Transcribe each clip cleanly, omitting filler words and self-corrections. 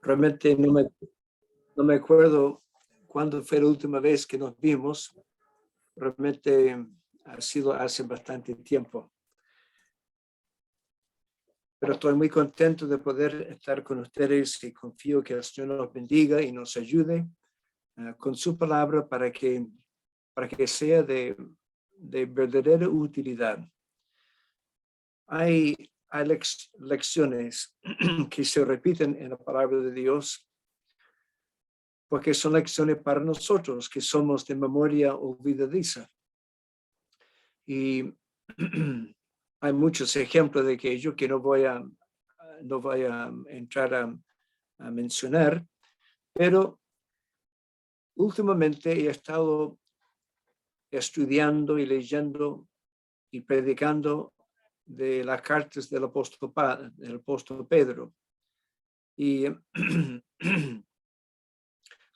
Realmente no me acuerdo cuándo fue la última vez que nos vimos. Realmente ha sido hace bastante tiempo. Pero estoy muy contento de poder estar con ustedes y confío que el Señor nos bendiga y nos ayude con su palabra para que sea de verdadera utilidad. Hay lecciones que se repiten en la palabra de Dios porque son lecciones para nosotros que somos de memoria olvidadiza. Y hay muchos ejemplos de aquello que no voy a entrar a mencionar, pero últimamente he estado estudiando y leyendo y predicando de las cartas del apóstol Pedro. Y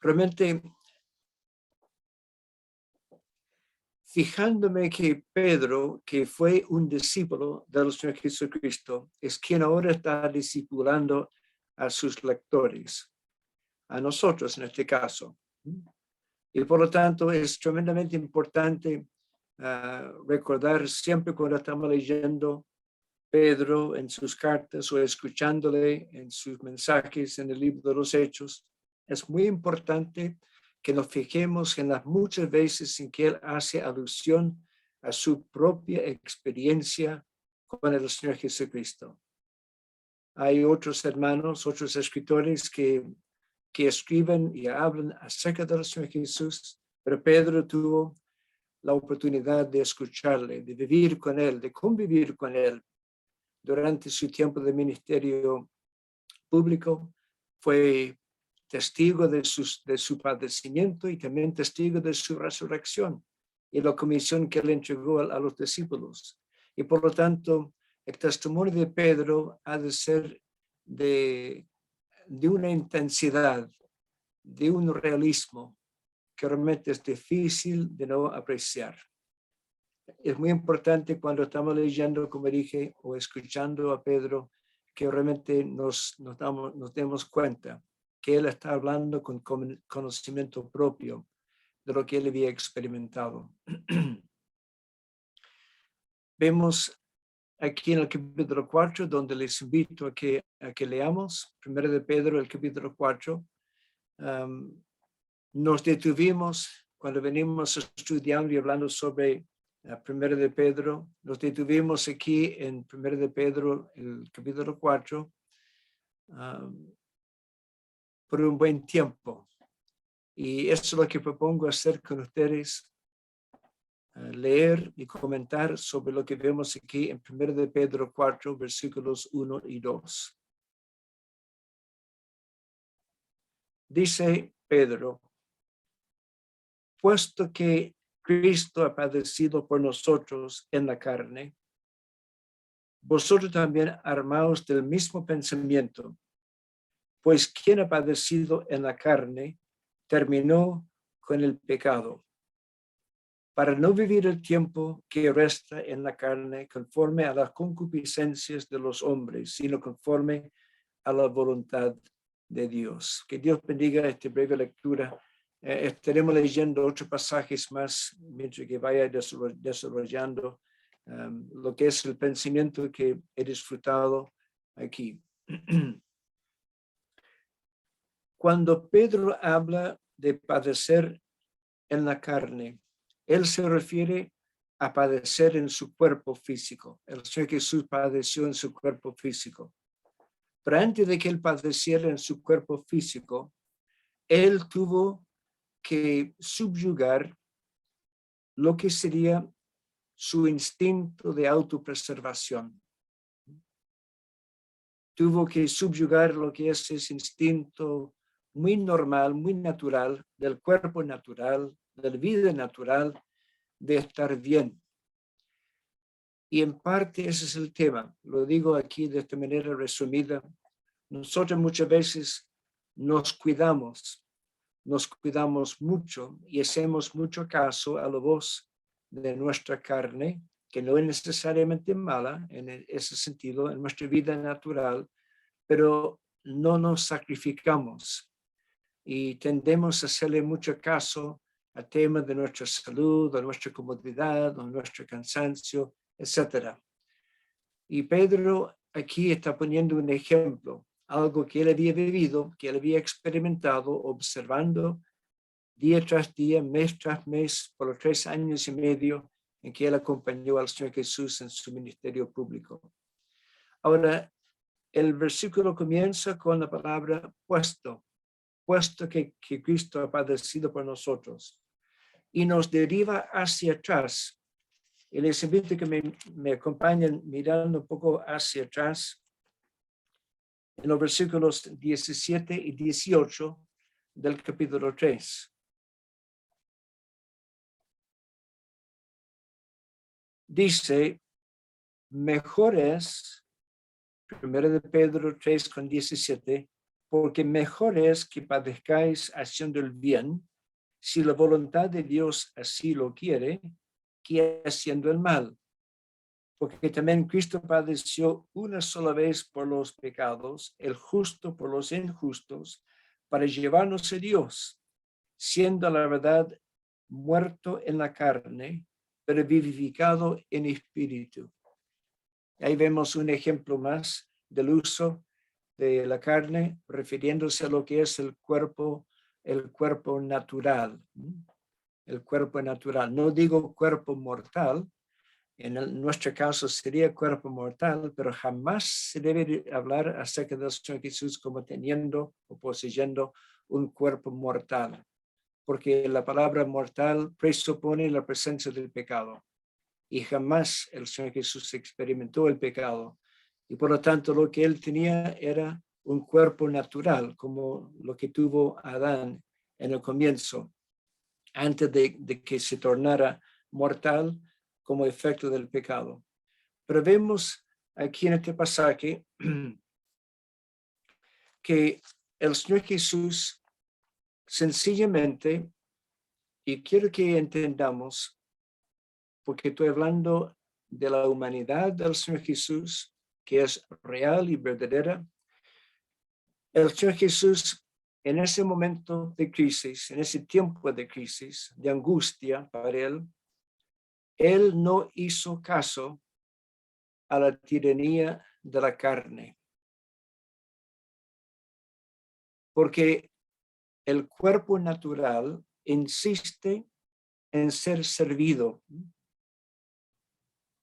realmente fijándome que Pedro, que fue un discípulo del Señor Jesucristo, es quien ahora está discipulando a sus lectores, a nosotros en este caso. Y por lo tanto es tremendamente importante recordar siempre cuando estamos leyendo Pedro en sus cartas o escuchándole en sus mensajes en el libro de los Hechos, es muy importante que nos fijemos en las muchas veces en que él hace alusión a su propia experiencia con el Señor Jesucristo. Hay otros hermanos, otros escritores que escriben y hablan acerca del Señor Jesús, pero Pedro tuvo la oportunidad de escucharle, de vivir con él, de convivir con él durante su tiempo de ministerio público. Fue testigo de su padecimiento y también testigo de su resurrección y la comisión que él entregó a los discípulos. Y por lo tanto, el testimonio de Pedro ha de ser de una intensidad, de un realismo que realmente es difícil de no apreciar. Es muy importante cuando estamos leyendo, como dije, o escuchando a Pedro, que realmente nos demos cuenta que él está hablando con conocimiento propio de lo que él había experimentado. Vemos aquí en el capítulo 4, donde les invito a que leamos, 1 de Pedro, el capítulo 4. Nos detuvimos cuando venimos estudiando y hablando sobre 1 de Pedro, nos detuvimos aquí en 1 de Pedro, el capítulo 4, por un buen tiempo. Y eso es lo que propongo hacer con ustedes, leer y comentar sobre lo que vemos aquí en 1 de Pedro 4, versículos 1 y 2. Dice Pedro: puesto que Cristo ha padecido por nosotros en la carne, vosotros también armaos del mismo pensamiento, pues quien ha padecido en la carne terminó con el pecado, para no vivir el tiempo que resta en la carne conforme a las concupiscencias de los hombres, sino conforme a la voluntad de Dios. Que Dios bendiga esta breve lectura. Estaremos leyendo otros pasajes más mientras que vaya desarrollando lo que es el pensamiento que he disfrutado aquí. Cuando Pedro habla de padecer en la carne, él se refiere a padecer en su cuerpo físico. El Señor Jesús padeció en su cuerpo físico. Pero antes de que él padeciera en su cuerpo físico, él tuvo que subyugar lo que sería su instinto de autopreservación. Tuvo que subyugar lo que es ese instinto muy normal, muy natural, del cuerpo natural, de la vida natural, de estar bien. Y en parte ese es el tema. Lo digo aquí de esta manera resumida. Nosotros muchas veces nos cuidamos mucho y hacemos mucho caso a la voz de nuestra carne, que no es necesariamente mala en ese sentido, en nuestra vida natural, pero no nos sacrificamos y tendemos a hacerle mucho caso al tema de nuestra salud, de nuestra comodidad, de nuestro cansancio, etc. Y Pedro aquí está poniendo un ejemplo, algo que él había vivido, que él había experimentado, observando día tras día, mes tras mes, por los 3 años y medio en que él acompañó al Señor Jesús en su ministerio público. Ahora, el versículo comienza con la palabra puesto que Cristo ha padecido por nosotros, y nos deriva hacia atrás. Y les invito a que me acompañen mirando un poco hacia atrás en los versículos 17 y 18 del capítulo 3. Dice, mejor es, 1 de Pedro 3 con 17, porque mejor es que padezcáis haciendo el bien, si la voluntad de Dios así lo quiere, que haciendo el mal. Porque también Cristo padeció una sola vez por los pecados, el justo por los injustos, para llevarnos a Dios, siendo la verdad muerto en la carne, pero vivificado en espíritu. Ahí vemos un ejemplo más del uso de la carne, refiriéndose a lo que es el cuerpo natural. El cuerpo natural. No digo cuerpo mortal, en nuestro caso sería cuerpo mortal, pero jamás se debe hablar acerca del Señor Jesús como teniendo o poseyendo un cuerpo mortal, porque la palabra mortal presupone la presencia del pecado, y jamás el Señor Jesús experimentó el pecado, y por lo tanto lo que él tenía era un cuerpo natural, como lo que tuvo Adán en el comienzo, antes de que se tornara mortal como efecto del pecado. Pero vemos aquí en este pasaje que el Señor Jesús sencillamente, y quiero que entendamos, porque estoy hablando de la humanidad del Señor Jesús, que es real y verdadera. El Señor Jesús, en ese momento de crisis, en ese tiempo de crisis, de angustia para él no hizo caso a la tiranía de la carne, porque el cuerpo natural insiste en ser servido,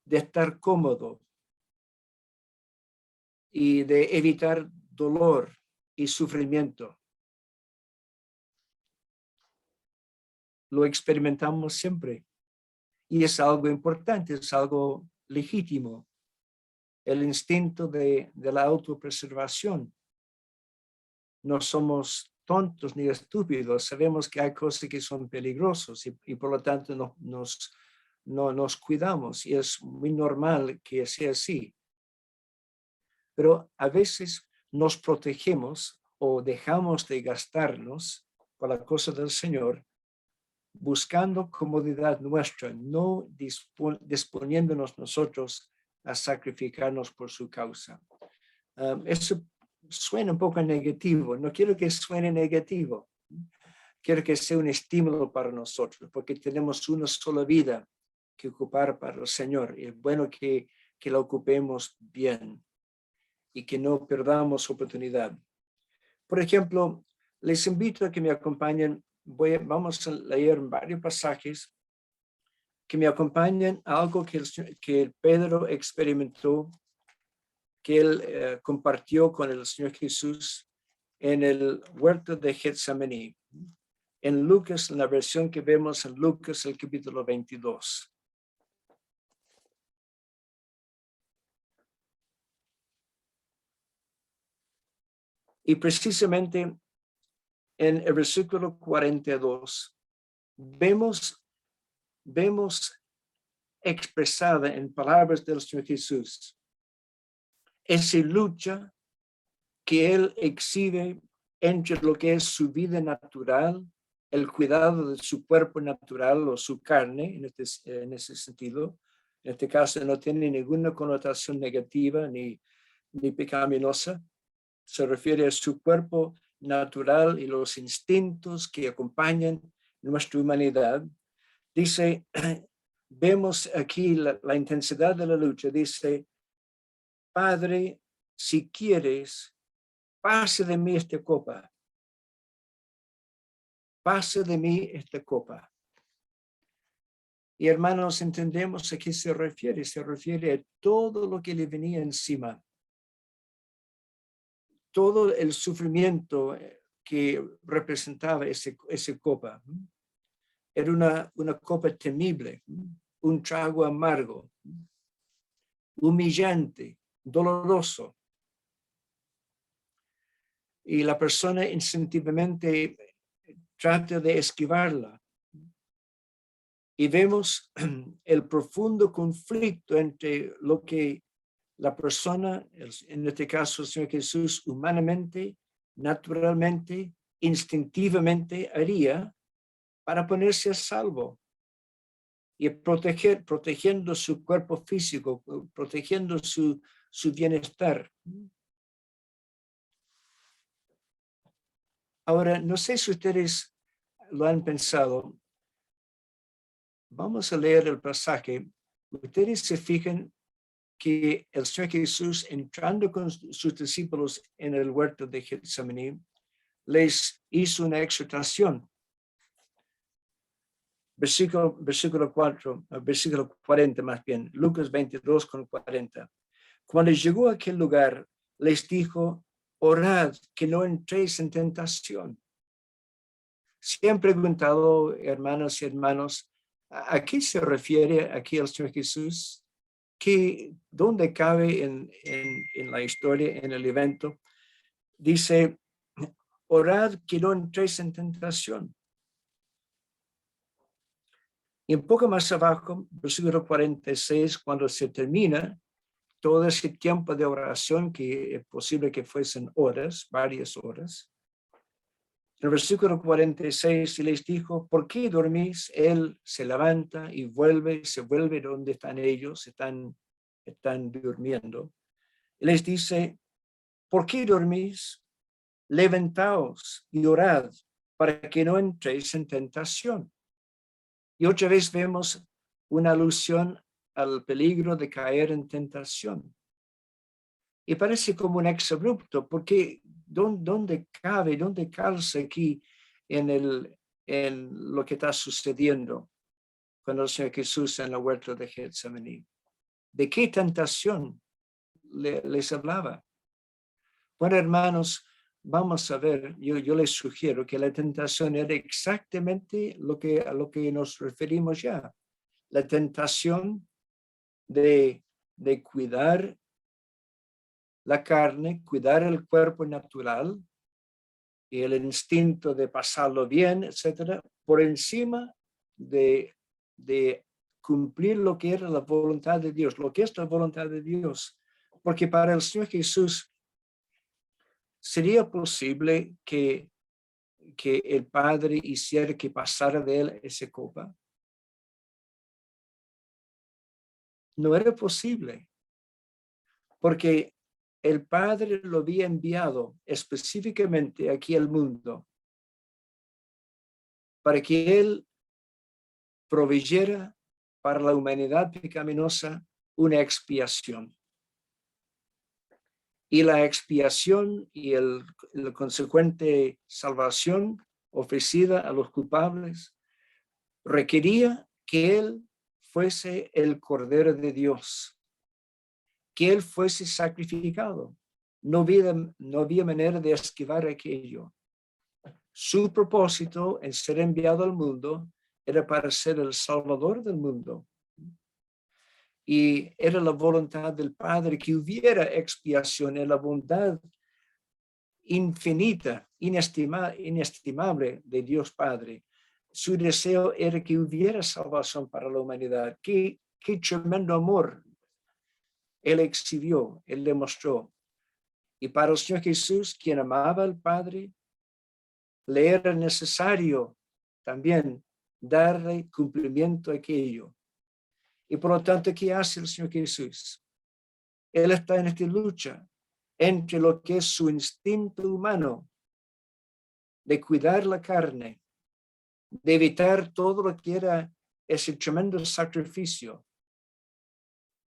de estar cómodo y de evitar dolor y sufrimiento. Lo experimentamos siempre y es algo importante, es algo legítimo. El instinto de la autopreservación. No somos tontos ni estúpidos, sabemos que hay cosas que son peligrosas y por lo tanto no nos cuidamos, y es muy normal que sea así. Pero a veces nos protegemos o dejamos de gastarnos por la cosa del Señor, buscando comodidad nuestra, no disponiéndonos nosotros a sacrificarnos por su causa. Eso suena un poco negativo. No quiero que suene negativo. Quiero que sea un estímulo para nosotros, porque tenemos una sola vida que ocupar para el Señor. Y es bueno que la ocupemos bien y que no perdamos oportunidad. Por ejemplo, les invito a que me acompañen. Vamos a leer varios pasajes que me acompañen a algo que Pedro experimentó, que él compartió con el Señor Jesús en el huerto de Getsemaní, en Lucas, en la versión que vemos en Lucas, el capítulo 22. Y precisamente en el versículo 42 vemos expresada en palabras del Señor Jesús esa lucha que él exhibe entre lo que es su vida natural, el cuidado de su cuerpo natural o su carne, en ese sentido. En este caso no tiene ninguna connotación negativa ni pecaminosa, se refiere a su cuerpo natural y los instintos que acompañan nuestra humanidad. Dice, vemos aquí la intensidad de la lucha. Dice, Padre, si quieres, pase de mí esta copa. Pase de mí esta copa. Y hermanos, entendemos a qué se refiere a todo lo que le venía encima. Todo el sufrimiento que representaba esa copa. Era una copa temible, un trago amargo, humillante, doloroso. Y la persona instintivamente trata de esquivarla. Y vemos el profundo conflicto entre lo que la persona, en este caso el Señor Jesús, humanamente, naturalmente, instintivamente haría para ponerse a salvo y protegiendo su cuerpo físico, protegiendo su bienestar. Ahora, no sé si ustedes lo han pensado. Vamos a leer el pasaje. Ustedes se fijan que el Señor Jesús, entrando con sus discípulos en el huerto de Getsemaní, les hizo una exhortación. Versículo 40 más bien, Lucas 22:40. Cuando llegó a aquel lugar, les dijo, orad que no entréis en tentación. Si han preguntado, hermanos y hermanos, ¿a qué se refiere aquí el Señor Jesús? ¿Dónde cabe en la historia, en el evento? Dice, orad que no entréis en tentación. Y un poco más abajo, versículo 46, cuando se termina todo ese tiempo de oración, que es posible que fuesen horas, varias horas, en el versículo 46 les dijo, ¿por qué dormís? Él se levanta y se vuelve donde están ellos, están durmiendo. Y les dice, ¿por qué dormís? Levantaos y orad para que no entréis en tentación. Y otra vez vemos una alusión al peligro de caer en tentación. Y parece como un exabrupto, porque ¿dónde calza aquí en lo que está sucediendo con el Señor Jesús en la huerta de Getsemaní? ¿De qué tentación les hablaba? Bueno, hermanos, vamos a ver, yo les sugiero que la tentación era exactamente a lo que nos referimos ya. La tentación de cuidar la carne, cuidar el cuerpo natural y el instinto de pasarlo bien, etcétera, por encima de cumplir lo que era la voluntad de Dios, lo que es la voluntad de Dios. Porque para el Señor Jesús sería posible que el Padre hiciera que pasara de él esa copa. No era posible, porque el Padre lo había enviado específicamente aquí al mundo para que Él proveyera para la humanidad pecaminosa una expiación. Y la expiación y la consecuente salvación ofrecida a los culpables requería que Él fuese el Cordero de Dios, que Él fuese sacrificado. No había manera de esquivar aquello. Su propósito en ser enviado al mundo era para ser el Salvador del mundo. Y era la voluntad del Padre que hubiera expiación en la bondad infinita, inestimable de Dios Padre. Su deseo era que hubiera salvación para la humanidad. Qué tremendo amor Él exhibió, Él demostró. Y para el Señor Jesús, quien amaba al Padre, le era necesario también darle cumplimiento a aquello. Y por lo tanto, ¿qué hace el Señor Jesús? Él está en esta lucha. entre lo que es su instinto humano de cuidar la carne, de evitar todo lo que era ese tremendo sacrificio,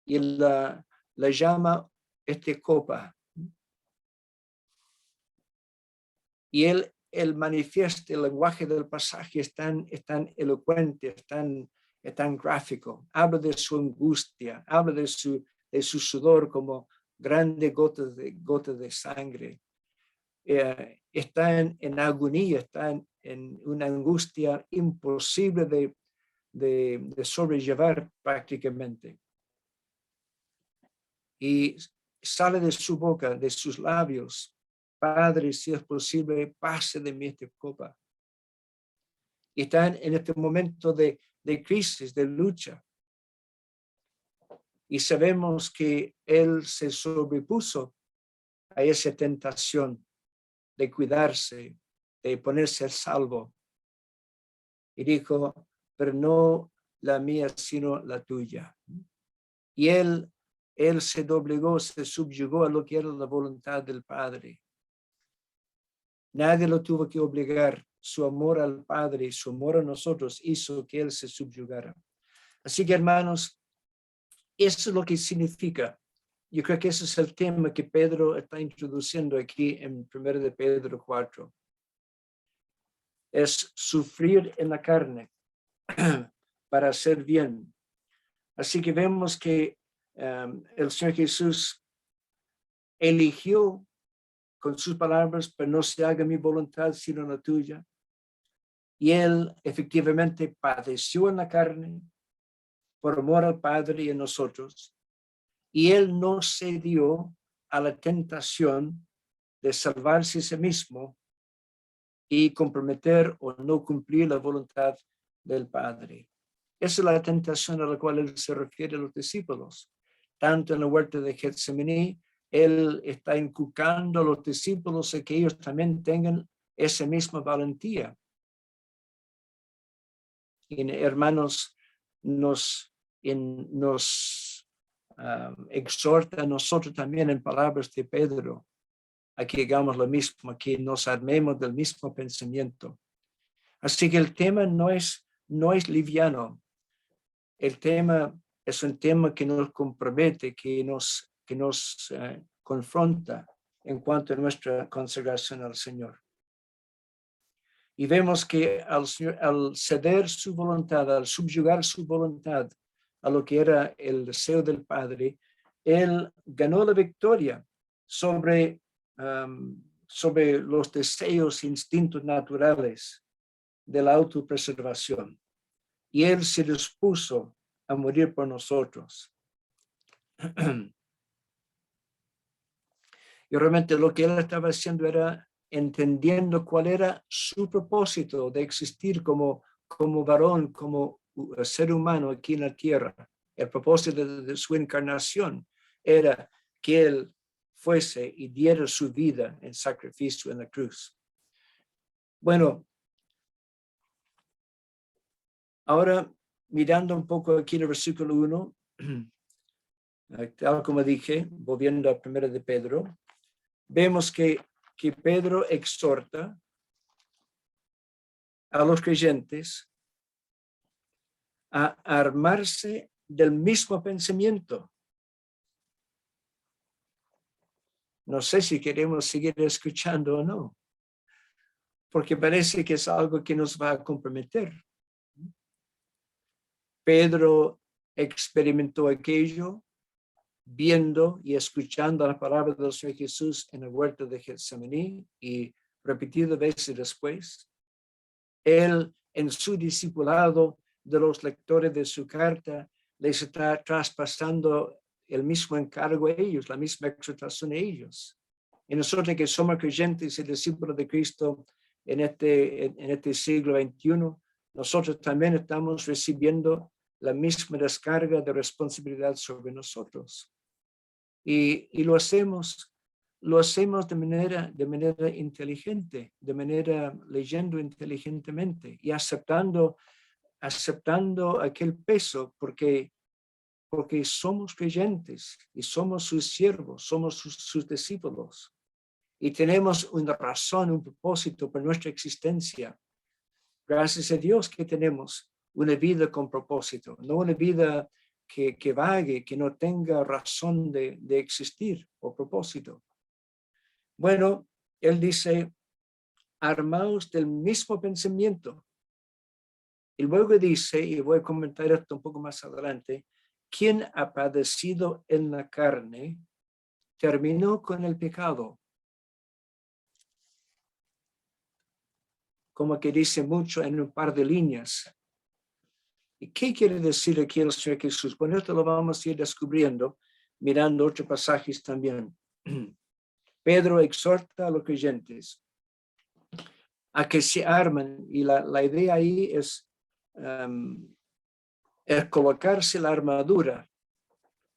y la llama copa. Y él manifiesta, el lenguaje del pasaje es tan elocuente, es tan gráfico. Habla de su angustia, habla de su sudor como grandes gotas de sangre. Está en agonía, está en una angustia imposible de sobrellevar prácticamente. Y sale de su boca, de sus labios: Padre, si es posible, pase de mí esta copa. Y están en este momento de crisis, de lucha. Y sabemos que él se sobrepuso a esa tentación de cuidarse, de ponerse a salvo. Y dijo: pero no la mía, sino la tuya. Y él se doblegó, se subyugó a lo que era la voluntad del Padre. Nadie lo tuvo que obligar. Su amor al Padre y su amor a nosotros hizo que él se subyugara. Así que, hermanos, eso es lo que significa. Yo creo que ese es el tema que Pedro está introduciendo aquí en 1 de Pedro 4. Es sufrir en la carne para hacer bien. Así que vemos que el Señor Jesús eligió con sus palabras: pero no se haga mi voluntad sino la tuya. Y él efectivamente padeció en la carne por amor al Padre y a nosotros. Y él no cedió a la tentación de salvarse a sí mismo y comprometer o no cumplir la voluntad del Padre. Esa es la tentación a la cual él se refiere a los discípulos. Tanto en la huerta de Getsemaní, él está inculcando a los discípulos a que ellos también tengan esa misma valentía. Y, hermanos, nos exhorta a nosotros también en palabras de Pedro a que hagamos lo mismo, a que nos armemos del mismo pensamiento. Así que el tema no es liviano. El tema es un tema que nos compromete, que nos confronta en cuanto a nuestra consagración al Señor. Y vemos que al ceder su voluntad, al subyugar su voluntad a lo que era el deseo del Padre, él ganó la victoria sobre los deseos, instintos naturales de la autopreservación. Y él se dispuso a morir por nosotros. Y realmente lo que él estaba haciendo era entendiendo cuál era su propósito de existir como varón, como ser humano aquí en la tierra. El propósito de su encarnación era que él fuese y diera su vida en sacrificio en la cruz. Bueno, ahora mirando un poco aquí en el versículo 1, tal como dije, volviendo a 1 de Pedro, vemos que Pedro exhorta a los creyentes a armarse del mismo pensamiento. No sé si queremos seguir escuchando o no, porque parece que es algo que nos va a comprometer. Pedro experimentó aquello viendo y escuchando la palabra del Señor Jesús en el huerto de Getsemaní y repetidas veces después. Él, en su discipulado de los lectores de su carta, les está traspasando el mismo encargo a ellos, la misma exhortación a ellos. Y nosotros que somos creyentes y discípulos de Cristo en este siglo XXI, nosotros también estamos recibiendo la misma descarga de responsabilidad sobre nosotros. Y lo hacemos de manera inteligente, de manera leyendo inteligentemente y aceptando aquel peso, porque porque somos creyentes y somos sus siervos, somos sus discípulos. Y tenemos una razón, un propósito para nuestra existencia. Gracias a Dios que tenemos una vida con propósito, no una vida que vague, que no tenga razón de existir o propósito. Bueno, él dice, armaos del mismo pensamiento. Y luego dice, y voy a comentar esto un poco más adelante, quien ha padecido en la carne terminó con el pecado. Como que dice mucho en un par de líneas. ¿Y qué quiere decir aquí el Señor Jesús? Bueno, esto lo vamos a ir descubriendo mirando otros pasajes también. Pedro exhorta a los creyentes a que se armen, y la idea ahí es colocarse la armadura.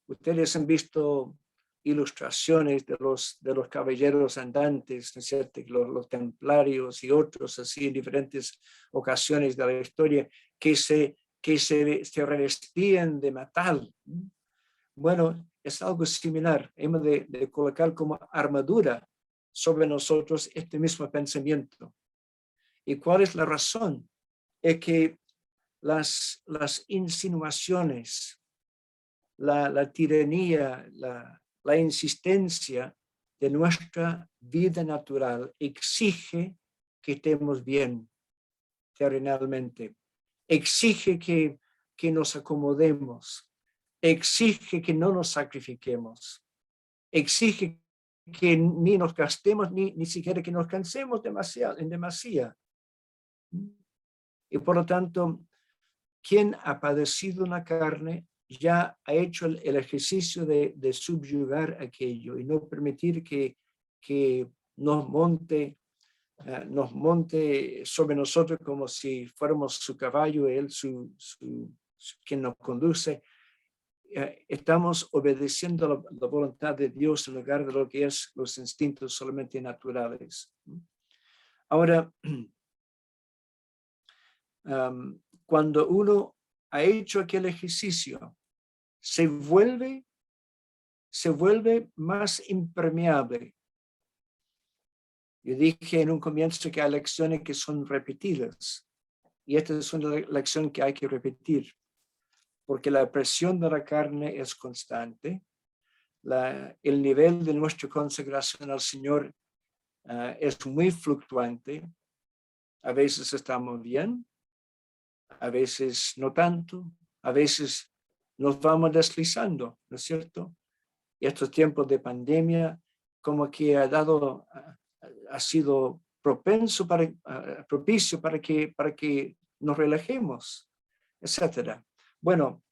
Ustedes han visto ilustraciones de los caballeros andantes, ¿no es cierto? Los templarios y otros así en diferentes ocasiones de la historia que se revestían de metal. Bueno, es algo similar. Hemos de colocar como armadura sobre nosotros este mismo pensamiento. ¿Y cuál es la razón? Es que las insinuaciones, la tiranía, la insistencia de nuestra vida natural exige que estemos bien terrenalmente, exige que nos acomodemos, exige que no nos sacrifiquemos, exige que ni nos gastemos, ni siquiera que nos cansemos en demasía. Y por lo tanto, quien ha padecido la carne ya ha hecho el ejercicio de subyugar aquello y no permitir que nos monte sobre nosotros como si fuéramos su caballo, él quien nos conduce. Estamos obedeciendo la voluntad de Dios en lugar de lo que es los instintos solamente naturales. Ahora, cuando uno ha hecho aquel ejercicio, se vuelve más impermeable. Yo dije en un comienzo que hay lecciones que son repetidas, y esta es una lección que hay que repetir, porque la presión de la carne es constante, el nivel de nuestra consagración al Señor es muy fluctuante. A veces estamos bien, a veces no tanto, a veces nos vamos deslizando, ¿no es cierto? Y estos tiempos de pandemia como que ha sido propicio para que nos relajemos, etcétera. Bueno,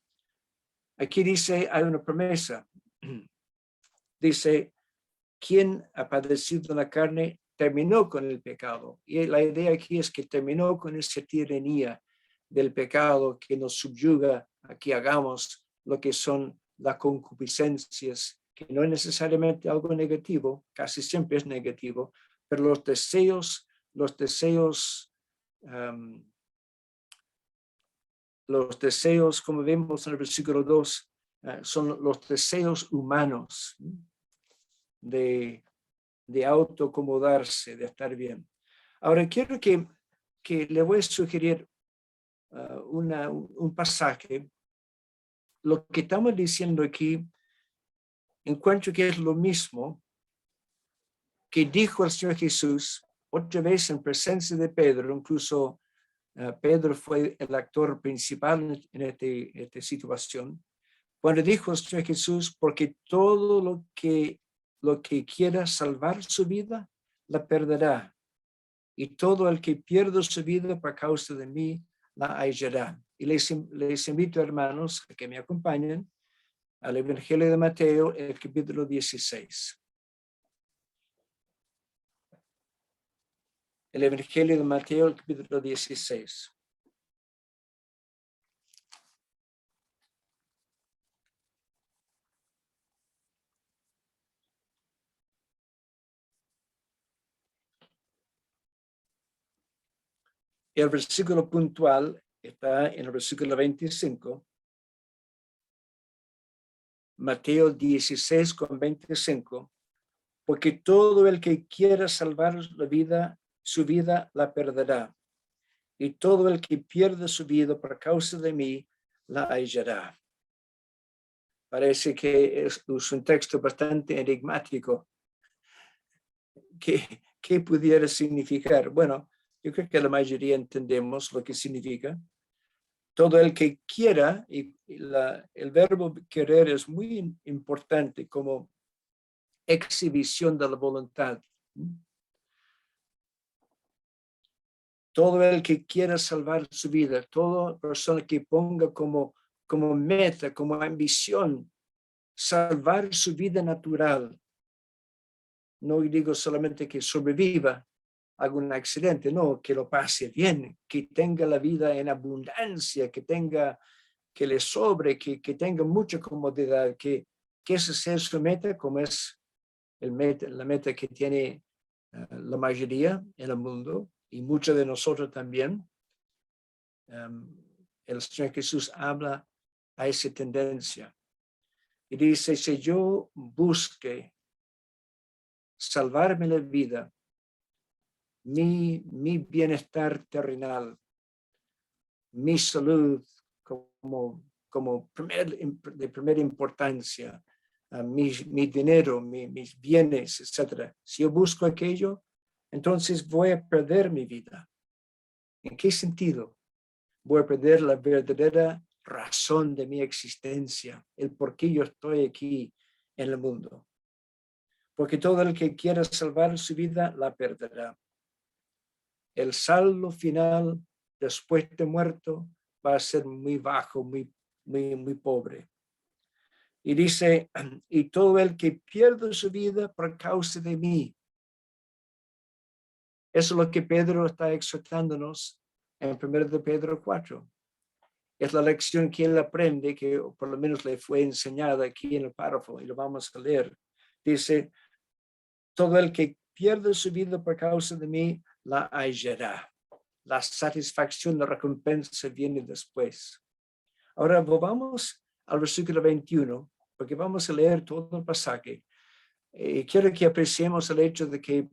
aquí dice, hay una promesa. Dice, quien ha padecido la carne terminó con el pecado. Y la idea aquí es que terminó con esa tiranía del pecado que nos subyuga a que hagamos lo que son las concupiscencias, que no es necesariamente algo negativo, casi siempre es negativo, pero los deseos, como vemos en el versículo 2, son los deseos humanos de autoacomodarse, de estar bien. Ahora quiero que le voy a sugerir un pasaje. Lo que estamos diciendo aquí, encuentro que es lo mismo que dijo el Señor Jesús otra vez en presencia de Pedro. Incluso Pedro fue el actor principal en esta situación. Cuando dijo el Señor Jesús, porque todo lo que quiera salvar su vida, la perderá. Y todo el que pierda su vida por causa de mí, la hallará. Y les invito, hermanos, a que me acompañen al Evangelio de Mateo, el capítulo 16. El Evangelio de Mateo, el capítulo 16. El versículo puntual está en el versículo 25. Mateo 16:25, porque todo el que quiera salvar la vida, su vida la perderá. Y todo el que pierde su vida por causa de mí, la hallará. Parece que es un texto bastante enigmático. ¿Qué pudiera significar? Bueno, yo creo que la mayoría entendemos lo que significa. Todo el que quiera, y el verbo querer es muy importante como exhibición de la voluntad. Todo el que quiera salvar su vida, toda persona que ponga como meta, como ambición, salvar su vida natural. No digo solamente que sobreviva a algún accidente, no, que lo pase bien, que tenga la vida en abundancia, que le sobre, que tenga mucha comodidad, que esa sea su meta, como es la meta que tiene la mayoría en el mundo, y muchos de nosotros también. El Señor Jesús habla a esa tendencia y dice, si yo busque salvarme la vida, mi bienestar terrenal, mi salud como de primera importancia, mi dinero, mis bienes, etc. Si yo busco aquello, entonces voy a perder mi vida. ¿En qué sentido? Voy a perder la verdadera razón de mi existencia, el por qué yo estoy aquí en el mundo. Porque todo el que quiera salvar su vida la perderá. El saldo final después de muerto va a ser muy bajo, muy pobre. Y dice, y todo el que pierde su vida por causa de mí. Eso es lo que Pedro está exhortándonos en 1 de Pedro 4. Es la lección que él aprende, que por lo menos le fue enseñada aquí en el párrafo, y lo vamos a leer. Dice, todo el que pierde su vida por causa de mí, la hallará. La satisfacción, la recompensa viene después. Ahora vamos al versículo 21, porque vamos a leer todo el pasaje. Quiero que apreciemos el hecho de que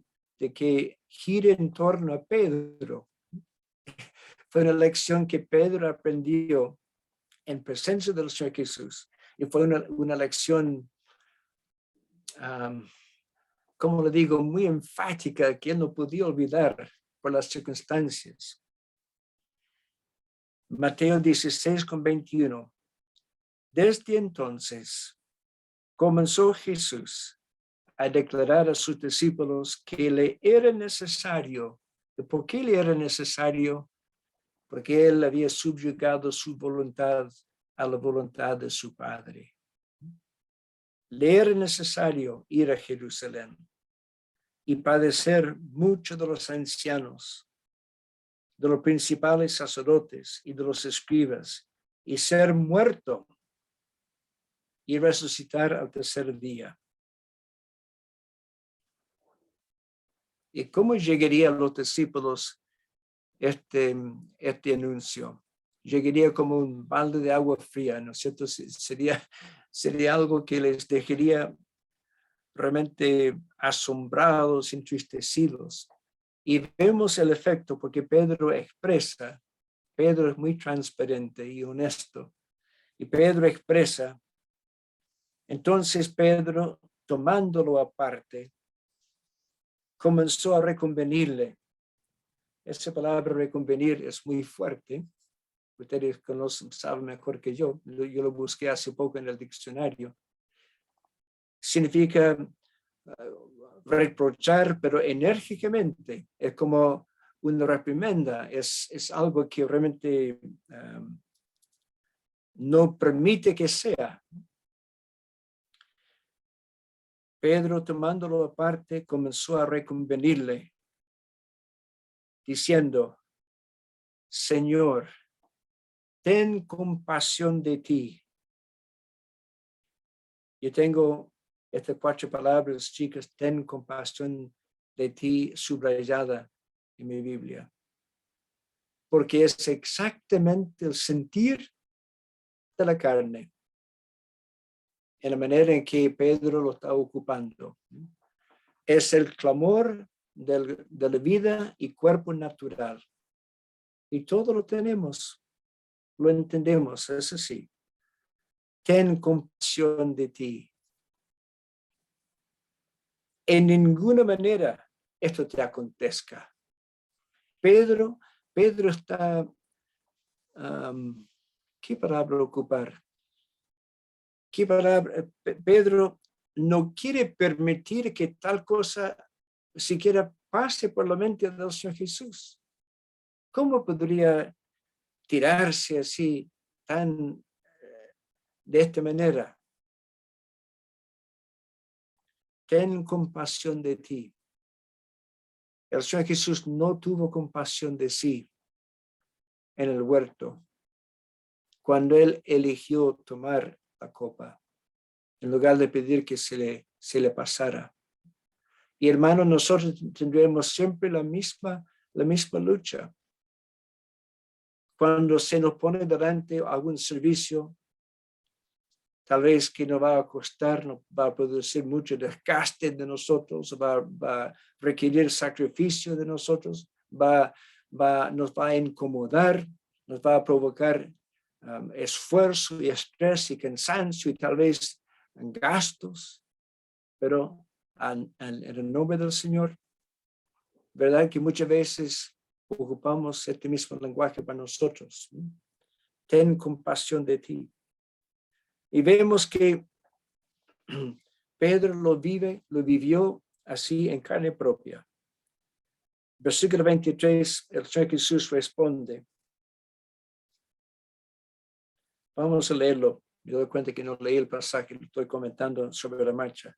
gire en torno a Pedro. Fue una lección que Pedro aprendió en presencia del Señor Jesús. Y fue una lección, como le digo, muy enfática que él no podía olvidar por las circunstancias. Mateo 16:21. Desde entonces comenzó Jesús a declarar a sus discípulos que le era necesario. ¿Por qué le era necesario? Porque él había subyugado su voluntad a la voluntad de su Padre. Le era necesario ir a Jerusalén y padecer mucho de los ancianos, de los principales sacerdotes y de los escribas, y ser muerto y resucitar al tercer día. ¿Y cómo llegaría a los discípulos este anuncio? Llegaría como un balde de agua fría, ¿no es cierto? Sería algo que les dejaría realmente asombrados, entristecidos. Y vemos el efecto porque Pedro es muy transparente y honesto. Y Pedro expresa, entonces Pedro, tomándolo aparte, comenzó a reconvenirle. Esa palabra reconvenir es muy fuerte. Ustedes conocen, saben mejor que yo lo busqué hace poco en el diccionario. Significa reprochar, pero enérgicamente. Es como una reprimenda, es algo que realmente no permite que sea. Pedro, tomándolo aparte, comenzó a reconvenirle, diciendo, Señor, ten compasión de ti. Yo tengo estas 4 palabras, chicas, ten compasión de ti, subrayada en mi Biblia. Porque es exactamente el sentir de la carne. en la manera en que Pedro lo está ocupando. Es el clamor de la vida y cuerpo natural. Y todo lo tenemos, lo entendemos, es así. Ten compasión de ti. En ninguna manera esto te acontezca. Pedro está, ¿qué palabra ocupar? ¿Qué palabra? Pedro no quiere permitir que tal cosa siquiera pase por la mente del Señor Jesús. ¿Cómo podría tirarse así de esta manera? Ten compasión de ti. El Señor Jesús no tuvo compasión de sí en el huerto cuando él eligió tomar la copa en lugar de pedir que se le pasara. Y hermanos, nosotros tendremos siempre la misma lucha. Cuando se nos pone delante algún servicio, tal vez que nos va a costar, nos va a producir mucho desgaste de nosotros, va a requerir sacrificio de nosotros, nos va a incomodar, nos va a provocar esfuerzo y estrés y cansancio y tal vez gastos, pero en el nombre del Señor, ¿verdad? Que muchas veces ocupamos este mismo lenguaje para nosotros. Ten compasión de ti. Y vemos que Pedro lo vivió así en carne propia. Versículo 23, el Señor Jesús responde. Vamos a leerlo. Yo doy cuenta que no leí el pasaje, lo estoy comentando sobre la marcha.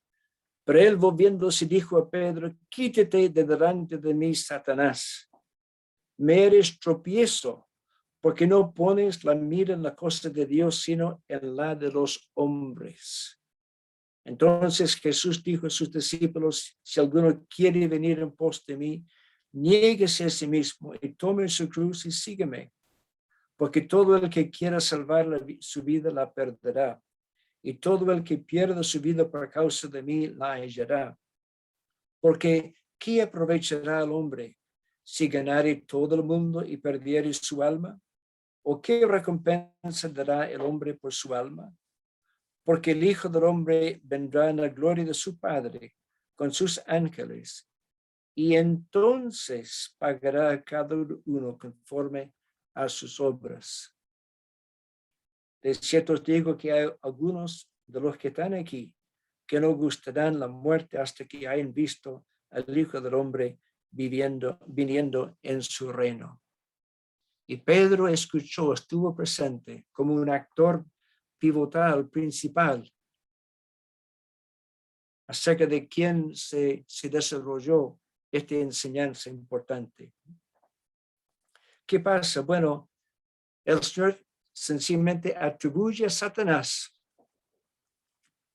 Pero él, volviéndose, dijo a Pedro: quítate de delante de mí, Satanás. Me eres tropiezo, porque no pones la mira en la cosa de Dios, sino en la de los hombres. Entonces Jesús dijo a sus discípulos: si alguno quiere venir en pos de mí, niéguese a sí mismo y tome su cruz y sígueme. Porque todo el que quiera salvar su vida la perderá, y todo el que pierda su vida por causa de mí la hallará. Porque ¿qué aprovechará el hombre si ganare todo el mundo y perdiere su alma? ¿O qué recompensa dará el hombre por su alma? Porque el Hijo del Hombre vendrá en la gloria de su Padre con sus ángeles, y entonces pagará a cada uno conforme a sus obras. De cierto os digo que hay algunos de los que están aquí que no gustarán la muerte hasta que hayan visto al Hijo del Hombre viniendo en su reino. Y Pedro escuchó, estuvo presente como un actor pivotal, principal, acerca de quién se desarrolló esta enseñanza importante. ¿Qué pasa? Bueno, el Señor sencillamente atribuye a Satanás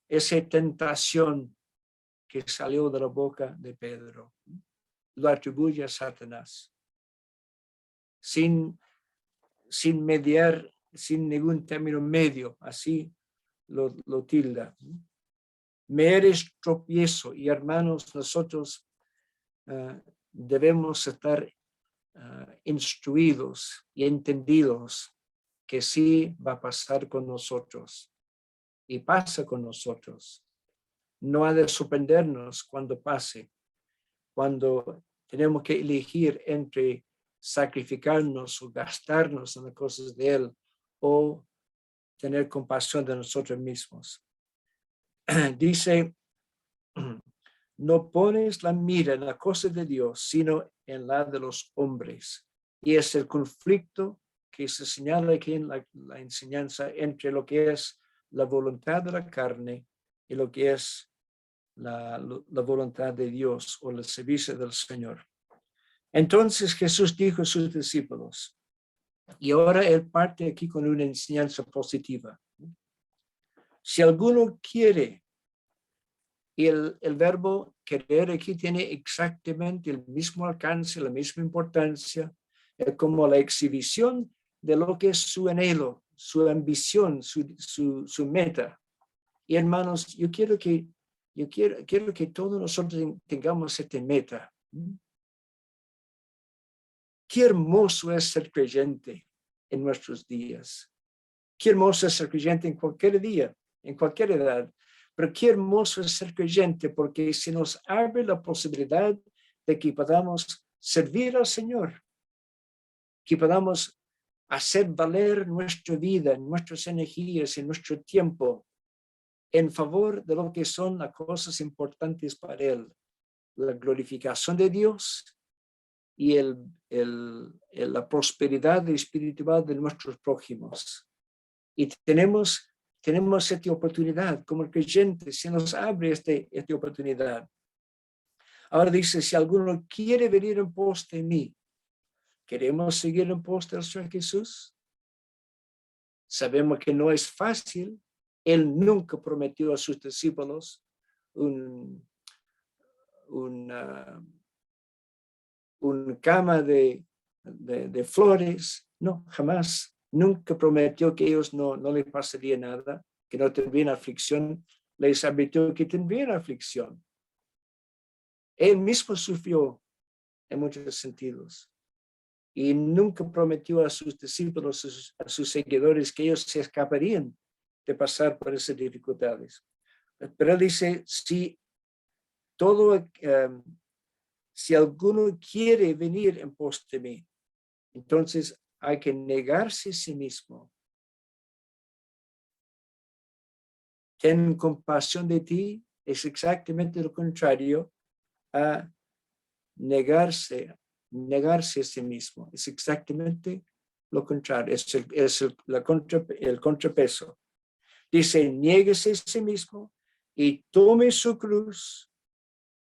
esa tentación que salió de la boca de Pedro. Lo atribuye a Satanás. Sin mediar, sin ningún término medio, así lo tilda. Me eres tropiezo. Y hermanos, nosotros debemos estar instruidos y entendidos que sí va a pasar con nosotros y pasa con nosotros. No ha de sorprendernos cuando pase, cuando tenemos que elegir entre sacrificarnos o gastarnos en las cosas de Él o tener compasión de nosotros mismos. Dice: no pones la mira en la cosa de Dios, sino en la de los hombres. Y es el conflicto que se señala aquí en la enseñanza entre lo que es la voluntad de la carne y lo que es la voluntad de Dios o el servicio del Señor. Entonces Jesús dijo a sus discípulos, y ahora él parte aquí con una enseñanza positiva. Si alguno quiere, y el verbo querer aquí tiene exactamente el mismo alcance, la misma importancia, como la exhibición de lo que es su anhelo, su ambición, su meta. Y hermanos, quiero que todos nosotros tengamos esta meta. Qué hermoso es ser creyente en nuestros días. Qué hermoso es ser creyente en cualquier día, en cualquier edad. Pero qué hermoso es ser creyente porque se nos abre la posibilidad de que podamos servir al Señor, que podamos hacer valer nuestra vida, nuestras energías y nuestro tiempo en favor de lo que son las cosas importantes para Él, la glorificación de Dios y la prosperidad espiritual de nuestros prójimos. Y tenemos esta oportunidad, como creyentes, se nos abre esta oportunidad. Ahora dice, si alguno quiere venir en pos de mí, ¿queremos seguir en pos del Señor Jesús? Sabemos que no es fácil. Él nunca prometió a sus discípulos un cama de flores. No, jamás. Nunca prometió que ellos no les pasaría nada, que no tendrían aflicción. Les advirtió que tendrían aflicción. Él mismo sufrió en muchos sentidos. Y nunca prometió a sus discípulos, a sus seguidores, que ellos se escaparían de pasar por esas dificultades. Pero él dice, si alguno quiere venir en pos de mí, entonces hay que negarse a sí mismo. Ten compasión de ti es exactamente lo contrario a negarse a sí mismo. Es exactamente lo contrario, es el contrapeso. Dice, niéguese a sí mismo y tome su cruz.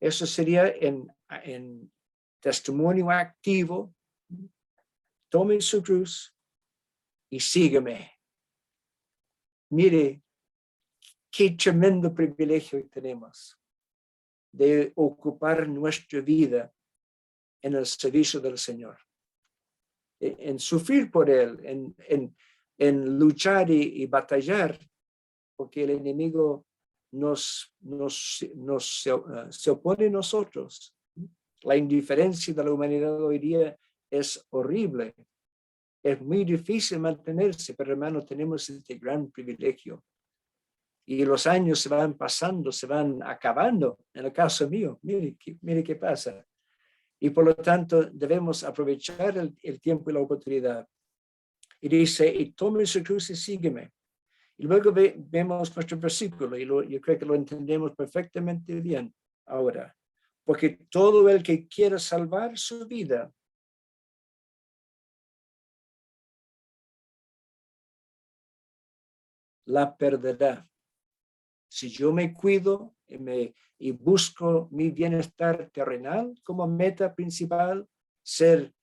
Eso sería en testimonio activo. Tome su cruz y sígueme. Mire, qué tremendo privilegio tenemos de ocupar nuestra vida en el servicio del Señor, en sufrir por Él, en luchar y batallar, porque el enemigo se opone a nosotros. La indiferencia de la humanidad hoy día es horrible. Es muy difícil mantenerse, pero hermanos, tenemos este gran privilegio. Y los años se van pasando, se van acabando. En el caso mío, mire qué pasa. Y por lo tanto debemos aprovechar el tiempo y la oportunidad. Y dice, y tome su cruz y sígueme. Y luego vemos nuestro versículo, y yo creo que lo entendemos perfectamente bien ahora. Porque todo el que quiera salvar su vida, la perderá. Si yo me cuido y busco mi bienestar terrenal como meta principal, ser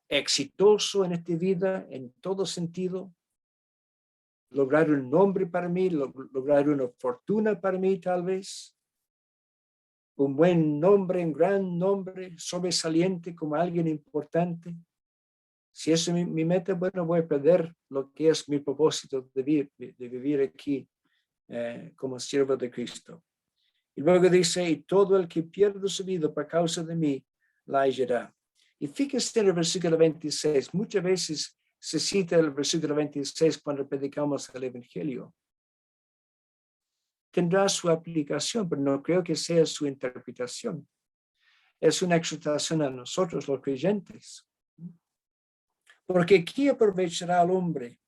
exitoso en esta vida en todo sentido, lograr un nombre para mí, lograr una fortuna para mí tal vez, un buen nombre, un gran nombre, sobresaliente como alguien importante. Si eso es mi meta, bueno, voy a perder lo que es mi propósito de vivir aquí como siervo de Cristo. Y luego dice, y todo el que pierde su vida por causa de mí, la hallará. Y fíjense en el versículo 26, muchas veces se cita el versículo 26 cuando predicamos el Evangelio. Tendrá su aplicación, pero no creo que sea su interpretación. Es una exhortación a nosotros, los creyentes. Porque ¿qué aprovechará al hombre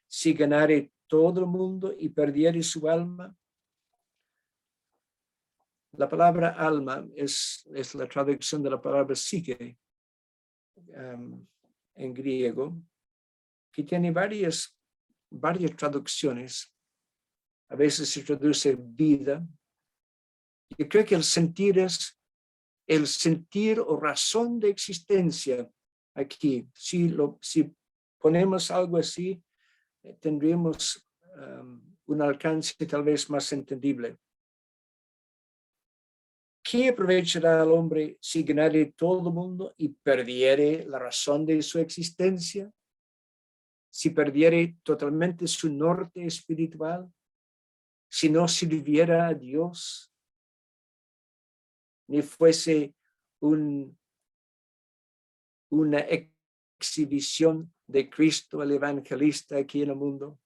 si ganare todo el mundo y perdiere su alma? La palabra alma es la traducción de la palabra psique en griego, que tiene varias traducciones. A veces se traduce vida. Yo creo que el sentir es el sentir o razón de existencia aquí. Si ponemos algo así, tendríamos un alcance tal vez más entendible. ¿Qué aprovechará al hombre si ganare todo el mundo y perdiere la razón de su existencia? si perdiere totalmente su norte espiritual, si no sirviera a Dios, ni fuese una exhibición de Cristo el evangelista aquí en el mundo.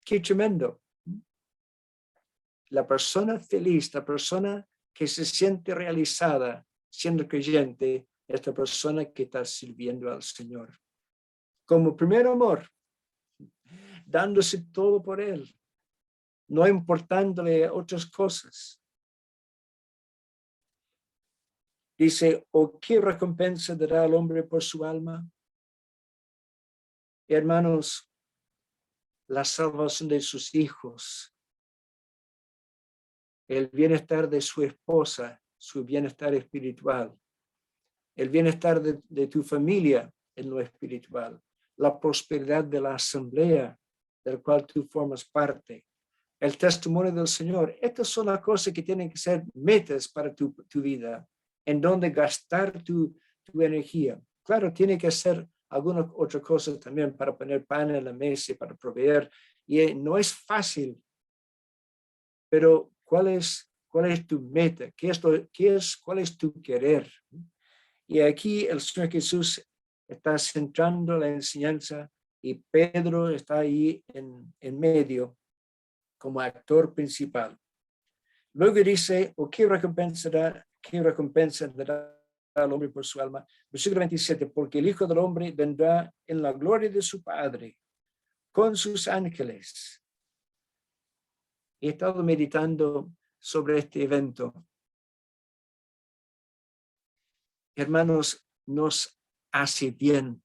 Qué tremendo. La persona feliz, la persona que se siente realizada siendo creyente, es la persona que está sirviendo al Señor. Como primer amor, dándose todo por Él, no importándole otras cosas. Dice, ¿o qué recompensa dará al hombre por su alma? Hermanos, la salvación de sus hijos, el bienestar de su esposa, su bienestar espiritual, el bienestar de tu familia en lo espiritual, la prosperidad de la asamblea del cual tú formas parte, el testimonio del Señor. Estas son las cosas que tienen que ser metas para tu vida, en donde gastar tu energía. Claro, tiene que ser alguna otra cosa también para poner pan en la mesa, para proveer, y no es fácil, pero ¿cuál es tu meta? ¿Cuál es tu querer? Y aquí el Señor Jesús está centrando la enseñanza y Pedro está ahí en medio como actor principal. Luego dice, ¿o qué recompensa dará al hombre por su alma? Versículo 27, porque el Hijo del Hombre vendrá en la gloria de su Padre con sus ángeles. He estado meditando sobre este evento. Hermanos, nos hace bien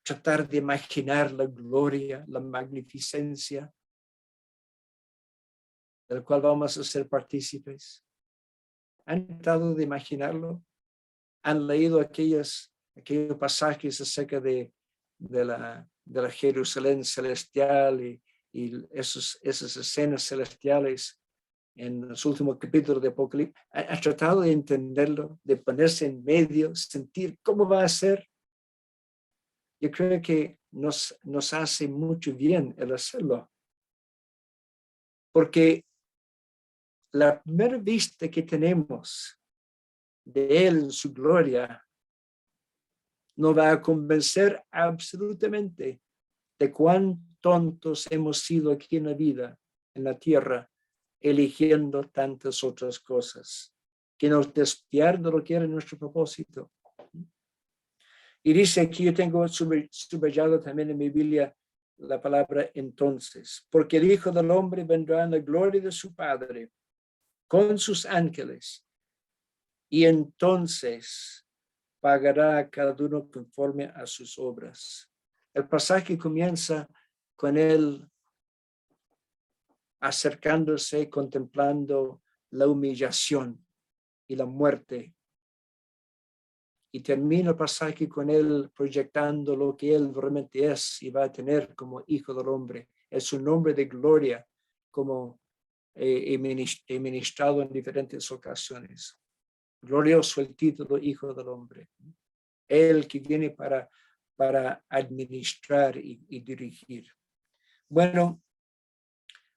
tratar de imaginar la gloria, la magnificencia del cual vamos a ser partícipes. ¿Han tratado de imaginarlo? ¿Han leído aquellos pasajes acerca de la Jerusalén celestial y esas escenas celestiales en los últimos capítulos de Apocalipsis? ¿Han tratado de entenderlo, de ponerse en medio, sentir cómo va a ser? Yo creo que nos hace mucho bien el hacerlo. Porque la primera vista que tenemos de Él en su gloria nos va a convencer absolutamente de cuán tontos hemos sido aquí en la vida, en la tierra, eligiendo tantas otras cosas que nos desviaron de lo que era nuestro propósito. Y dice aquí, yo tengo subrayado también en mi Biblia la palabra entonces, porque el Hijo del Hombre vendrá en la gloria de su Padre con sus ángeles, y entonces pagará a cada uno conforme a sus obras. El pasaje comienza con él acercándose, contemplando la humillación y la muerte. Y termina el pasaje con él proyectando lo que él realmente es y va a tener como Hijo del Hombre. Es un nombre de gloria, como he ministrado en diferentes ocasiones. Glorioso el título Hijo del Hombre. Él que viene para administrar y dirigir. Bueno,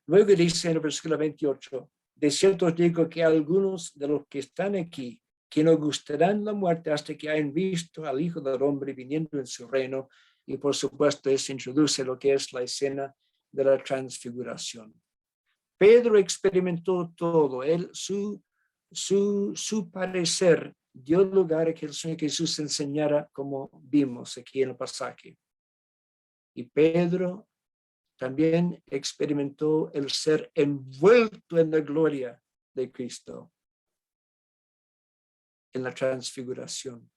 luego dice en el versículo 28, de cierto os digo que algunos de los que están aquí, que no gustarán la muerte hasta que hayan visto al Hijo del Hombre viniendo en su reino, y por supuesto eso introduce lo que es la escena de la transfiguración. Pedro experimentó todo, su parecer dio lugar a que el Señor Jesús enseñara como vimos aquí en el pasaje. Y Pedro también experimentó el ser envuelto en la gloria de Cristo, en la transfiguración.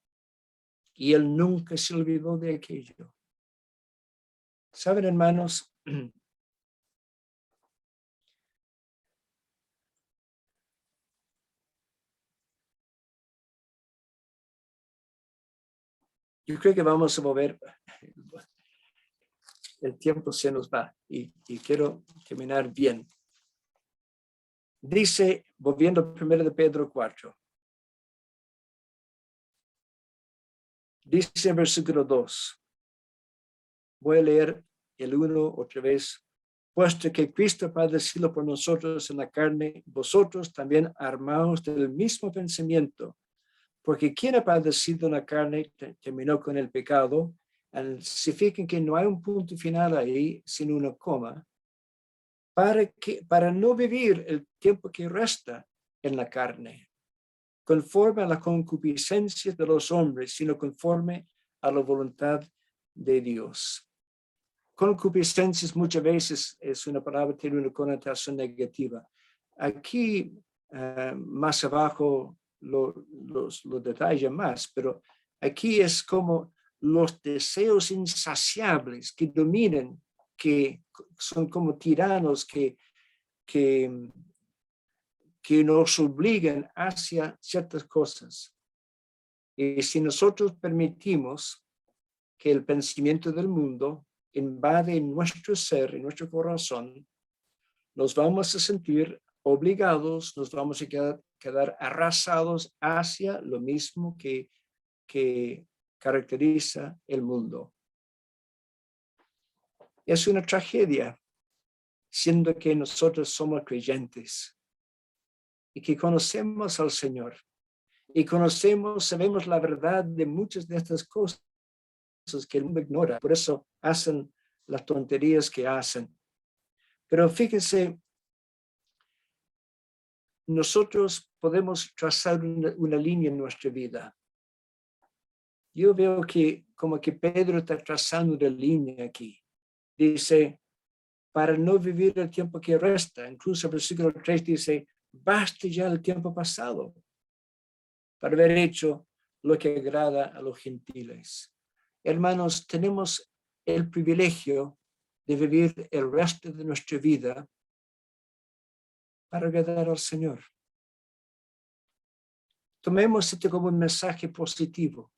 Y él nunca se olvidó de aquello. ¿Saben, hermanos? Yo creo que vamos a mover, el tiempo se nos va y quiero terminar bien. Dice, volviendo primero de Pedro 4, Dice en versículo 2. Voy a leer el 1 otra vez. Puesto que Cristo padecido por nosotros en la carne, vosotros también armaos del mismo pensamiento, porque quien ha padecido en la carne terminó con el pecado. Significa que no hay un punto final ahí, sino una coma, para no vivir el tiempo que resta en la carne, conforme a la concupiscencia de los hombres, sino conforme a la voluntad de Dios. Concupiscencias muchas veces es una palabra que tiene una connotación negativa. Aquí, más abajo, lo detalla más, pero aquí es como los deseos insaciables que dominan, que son como tiranos que nos obligan hacia ciertas cosas. Y si nosotros permitimos que el pensamiento del mundo invade nuestro ser, en nuestro corazón, nos vamos a sentir obligados, nos vamos a quedar arrasados hacia lo mismo que caracteriza el mundo. Es una tragedia, siendo que nosotros somos creyentes y que conocemos al Señor y sabemos la verdad de muchas de estas cosas que el mundo ignora. Por eso hacen las tonterías que hacen. Pero fíjense, nosotros podemos trazar una línea en nuestra vida. Yo veo que como que Pedro está trazando una línea aquí. Dice, para no vivir el tiempo que resta. Incluso el versículo 3 dice, basta ya el tiempo pasado para haber hecho lo que agrada a los gentiles. Hermanos, tenemos el privilegio de vivir el resto de nuestra vida para agradar al Señor. Tomemos esto como un mensaje positivo.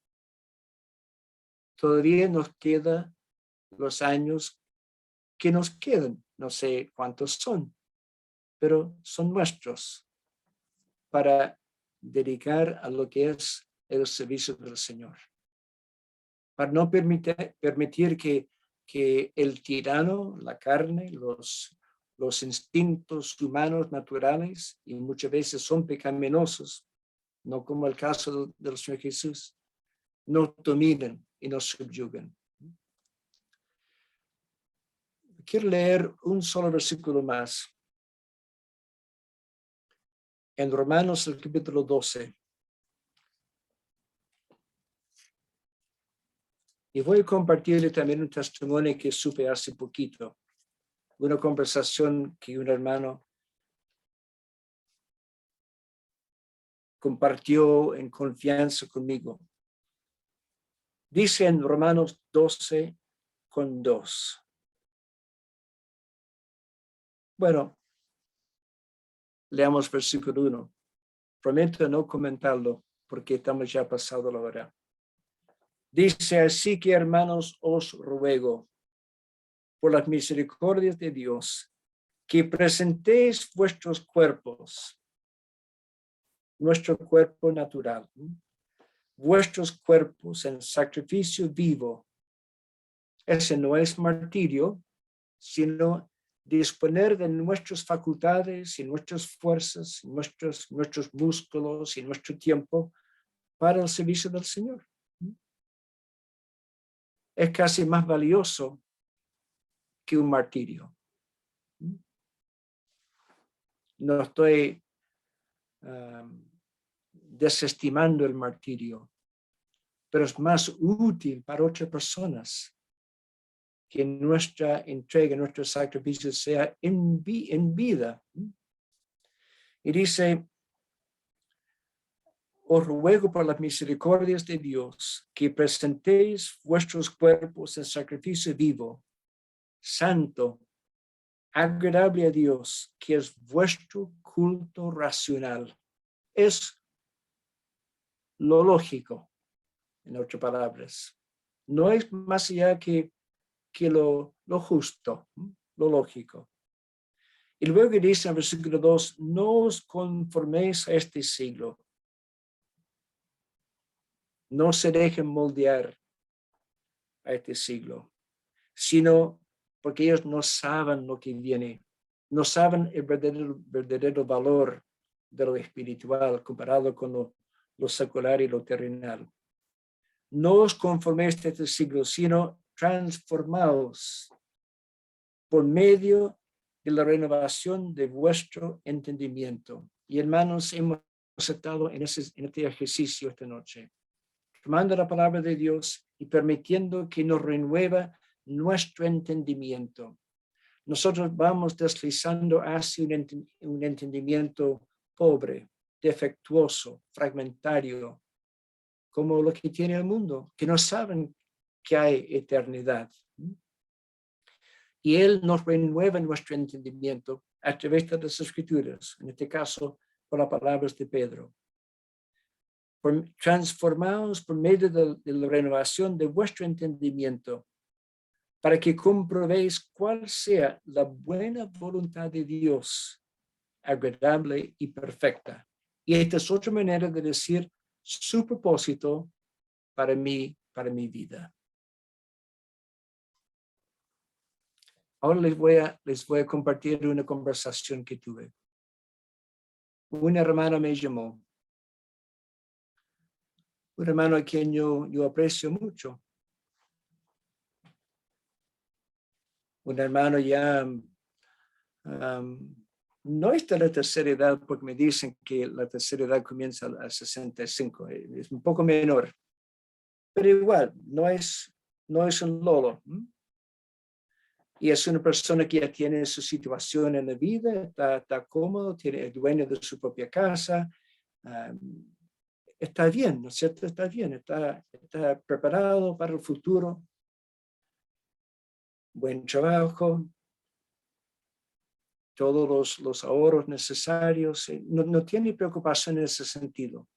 Todavía nos quedan los años que nos quedan, no sé cuántos son, pero son nuestros para dedicar a lo que es el servicio del Señor. Para no permitir que el tirano, la carne, los instintos humanos naturales, y muchas veces son pecaminosos, no como el caso del Señor Jesús, nos dominen y nos subyugan. Quiero leer un solo versículo más. En Romanos, el capítulo 12. Y voy a compartirle también un testimonio que supe hace poquito. Una conversación que un hermano compartió en confianza conmigo. Dice en Romanos 12:2. Bueno, leamos versículo 1. Prometo no comentarlo porque estamos ya pasado la hora. Dice, así que hermanos, os ruego por las misericordias de Dios que presentéis vuestros cuerpos, nuestro cuerpo natural, vuestros cuerpos en sacrificio vivo. Ese no es martirio, sino disponer de nuestras facultades y nuestras fuerzas, nuestros músculos y nuestro tiempo para el servicio del Señor. Es casi más valioso que un martirio. No estoy desestimando el martirio, pero es más útil para otras personas que nuestra entrega, nuestro sacrificio sea en vida. Y dice, os ruego por las misericordias de Dios que presentéis vuestros cuerpos en sacrificio vivo, santo, agradable a Dios, que es vuestro culto racional. Es lo lógico, en otras palabras. No es más allá que lo justo, lo lógico. Y luego dice en el versículo 2, no os conforméis a este siglo. no se dejen moldear a este siglo, sino porque ellos no saben lo que viene, no saben el verdadero valor de lo espiritual comparado con lo secular y lo terrenal. No os conforméis a este siglo, sino transformaos por medio de la renovación de vuestro entendimiento. Y hermanos, hemos estado en este ejercicio esta noche, tomando la palabra de Dios y permitiendo que nos renueva nuestro entendimiento. Nosotros vamos deslizando hacia un entendimiento pobre, defectuoso, fragmentario, como lo que tiene el mundo, que no saben que hay eternidad. Y Él nos renueva nuestro entendimiento a través de las Escrituras, en este caso, por las palabras de Pedro. Transformaos por medio de la renovación de vuestro entendimiento, para que comprobéis cuál sea la buena voluntad de Dios, agradable y perfecta. Y esta es otra manera de decir su propósito para mi vida. Ahora les voy a compartir una conversación que tuve. Un hermano me llamó. Un hermano a quien yo aprecio mucho. Un hermano ya no es de la tercera edad, porque me dicen que la tercera edad comienza a 65, es un poco menor. Pero igual, no es un lolo. Y es una persona que ya tiene su situación en la vida, está cómodo, es dueño de su propia casa, está bien, ¿no es cierto? Está bien, está preparado para el futuro, buen trabajo, todos los ahorros necesarios, no tiene preocupación en ese sentido.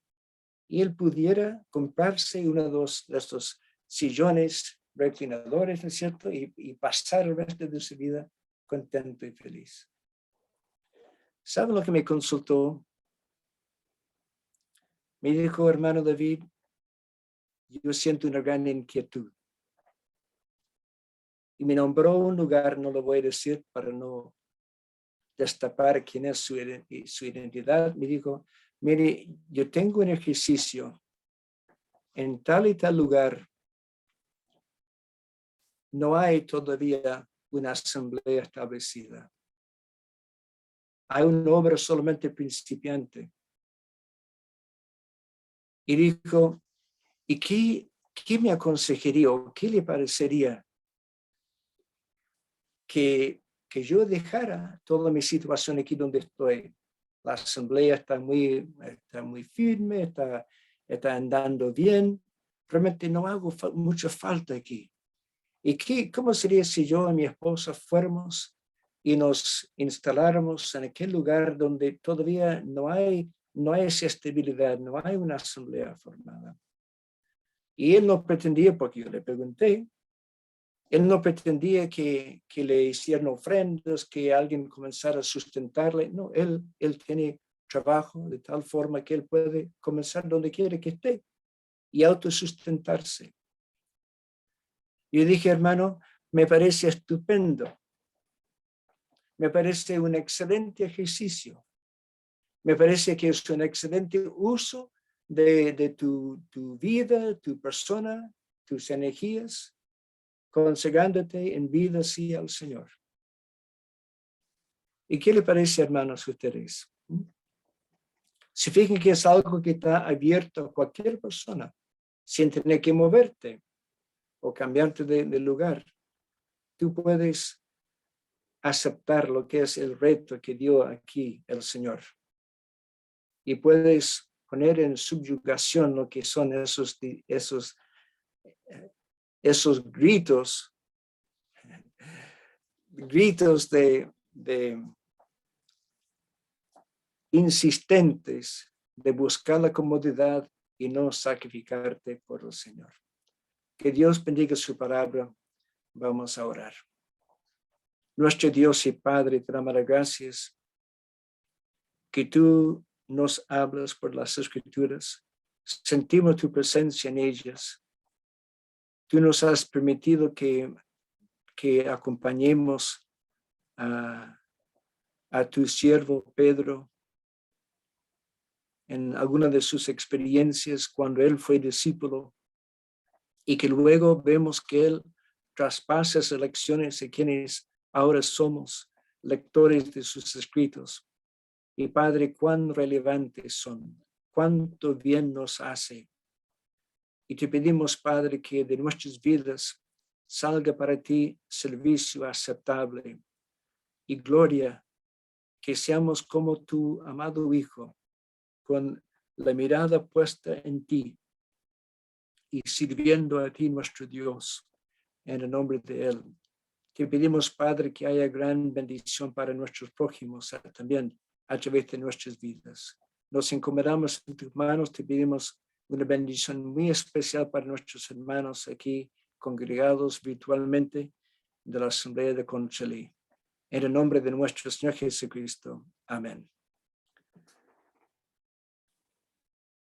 Y él pudiera comprarse uno de estos sillones reclinadores, ¿no es cierto? Y pasar el resto de su vida contento y feliz. ¿Saben lo que me consultó? Me dijo, hermano David, yo siento una gran inquietud. Y me nombró un lugar, no lo voy a decir para no destapar quién es su identidad. Me dijo, mire, yo tengo un ejercicio en tal y tal lugar. No hay todavía una asamblea establecida. Hay una obra solamente principiante. Y dijo, ¿y qué me aconsejaría o qué le parecería que yo dejara toda mi situación aquí donde estoy? La asamblea está muy firme, está andando bien. Realmente no hago mucha falta aquí. ¿Y cómo sería si yo y mi esposa fuéramos y nos instaláramos en aquel lugar donde todavía no hay esa estabilidad, no hay una asamblea formada? Y él no pretendía, porque yo le pregunté, él no pretendía que le hicieran ofrendas, que alguien comenzara a sustentarle. No, él tiene trabajo de tal forma que él puede comenzar donde quiere que esté y autosustentarse. Yo dije, hermano, me parece estupendo. Me parece un excelente ejercicio. Me parece que es un excelente uso de tu vida, tu persona, tus energías, consagrándote en vida sí al Señor. ¿Y qué le parece, hermanos, a ustedes? Se fijan que es algo que está abierto a cualquier persona, sin tener que moverte o cambiarte de lugar. Tú puedes aceptar lo que es el reto que dio aquí el Señor. Y puedes poner en subyugación lo que son esos gritos de insistentes de buscar la comodidad y no sacrificarte por el Señor. Que Dios bendiga su palabra. Vamos a orar. Nuestro Dios y Padre, te damos las gracias que tú nos hablas por las Escrituras. sentimos tu presencia en ellas. Tú nos has permitido que acompañemos a tu siervo Pedro en alguna de sus experiencias cuando él fue discípulo, y que luego vemos que él traspasa esas lecciones a quienes ahora somos lectores de sus escritos. Y Padre, cuán relevantes son, cuánto bien nos hace. Y te pedimos, Padre, que de nuestras vidas salga para ti servicio aceptable y gloria, que seamos como tu amado Hijo, con la mirada puesta en ti y sirviendo a ti, nuestro Dios, en el nombre de Él. Te pedimos, Padre, que haya gran bendición para nuestros prójimos también a través de nuestras vidas. Nos encomendamos en tus manos, te pedimos una bendición muy especial para nuestros hermanos aquí congregados virtualmente de la Asamblea de Conchalí. En el nombre de nuestro Señor Jesucristo. Amén.